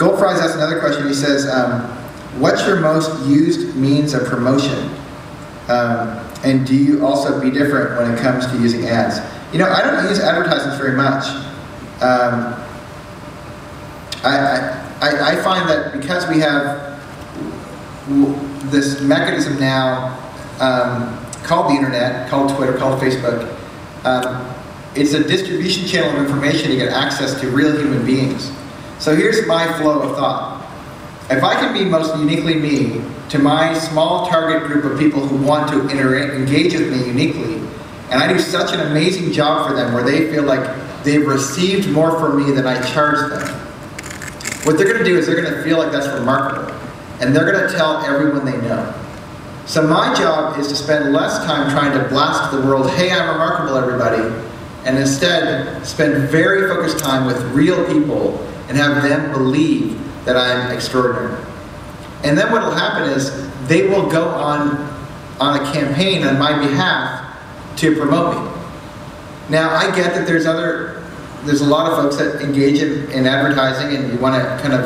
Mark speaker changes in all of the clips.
Speaker 1: Goldfries asked another question. He says, what's your most used means of promotion? And do you also be different when it comes to using ads? You know, I don't use advertisements very much. I find that because we have this mechanism now called the internet, called Twitter, called Facebook, it's a distribution channel of information to get access to real human beings. So here's my flow of thought. If I can be most uniquely me to my small target group of people who want to engage with me uniquely, and I do such an amazing job for them where they feel like they've received more from me than I charged them, what they're going to do is they're going to feel like that's remarkable. And they're going to tell everyone they know. So my job is to spend less time trying to blast to the world, hey, I'm remarkable, everybody, and instead spend very focused time with real people and have them believe that I'm extraordinary. And then what will happen is they will go on a campaign on my behalf to promote me. Now, I get that there's a lot of folks that engage in advertising, and you want to kind of,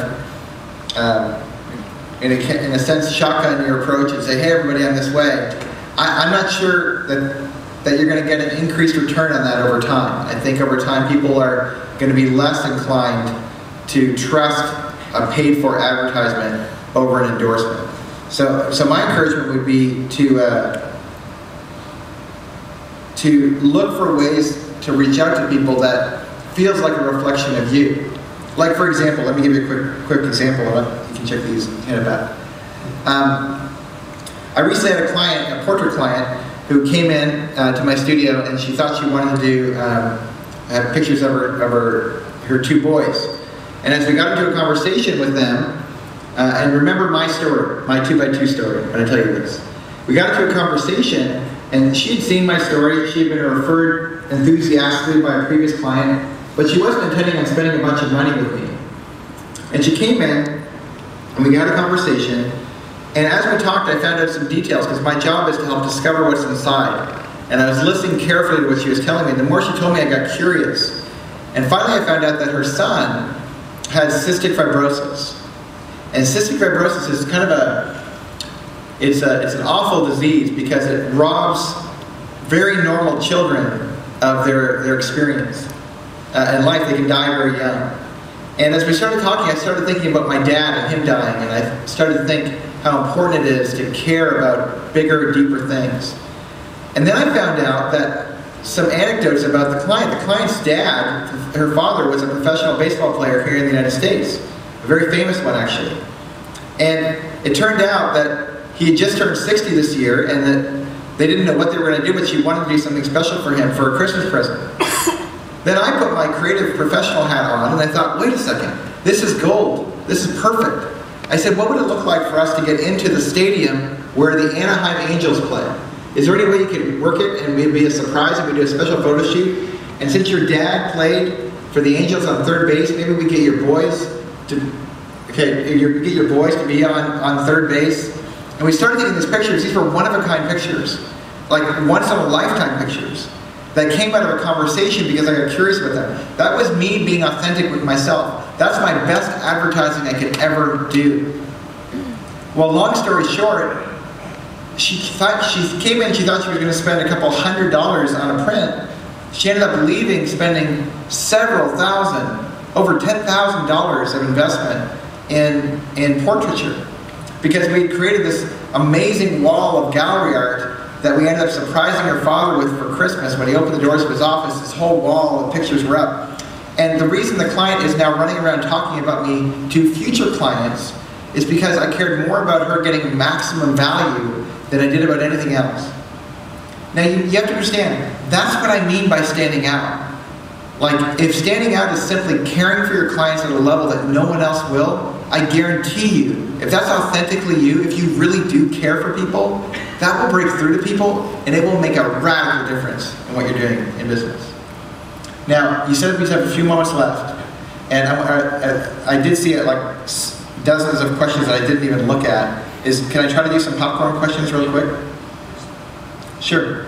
Speaker 1: in a sense, shotgun your approach and say, hey, everybody, I'm this way. I'm not sure that you're going to get an increased return on that over time. I think over time people are going to be less inclined to trust a paid-for advertisement over an endorsement. So my encouragement would be to look for ways to reach out to people that feels like a reflection of you. Like, for example, let me give you a quick example of it. You can check these in about. I recently had a client, a portrait client, who came in to my studio, and she thought she wanted to do have pictures of her two boys. And as we got into a conversation with them, and remember my story, my 2x2 story, when I tell you this. We got into a conversation, and she had seen my story. She had been referred enthusiastically by a previous client, but she wasn't intending on spending a bunch of money with me. And she came in, and we had a conversation, and as we talked, I found out some details, because my job is to help discover what's inside. And I was listening carefully to what she was telling me, and the more she told me, I got curious. And finally I found out that her son has cystic fibrosis. And cystic fibrosis is kind of it's an awful disease because it robs very normal children of their experience. In life, they can die very young. And as we started talking, I started thinking about my dad and him dying, and I started to think how important it is to care about bigger, deeper things. And then I found out that some anecdotes about the client. The client's dad, her father, was a professional baseball player here in the United States, a very famous one actually. And it turned out that he had just turned 60 this year, and that they didn't know what they were going to do, but she wanted to do something special for him for a Christmas present. Then I put my creative professional hat on, and I thought, wait a second, this is gold. This is perfect. I said, what would it look like for us to get into the stadium where the Anaheim Angels play? Is there any way you could work it and it'd be a surprise if we do a special photo shoot? And since your dad played for the Angels on third base, maybe we get your boys to, get your boys to be on third base. And we started taking these pictures. These were one-of-a-kind pictures, like once-in-a-lifetime pictures that came out of a conversation because I got curious about them. That was me being authentic with myself. That's my best advertising I could ever do. Well, long story short, she came in, she thought she was going to spend a couple $100s on a print. She ended up leaving, spending several thousand, over $10,000 of investment in portraiture. Because we had created this amazing wall of gallery art that we ended up surprising her father with for Christmas. When he opened the doors of his office, this whole wall of pictures were up. And the reason the client is now running around talking about me to future clients is because I cared more about her getting maximum value than I did about anything else. Now you have to understand, that's what I mean by standing out. Like, if standing out is simply caring for your clients at a level that no one else will, I guarantee you, if that's authentically you, if you really do care for people, that will break through to people and it will make a radical difference in what you're doing in business. Now, you said we have a few moments left, and I did see like dozens of questions that I didn't even look at. Can I try to do some popcorn questions really quick? Sure.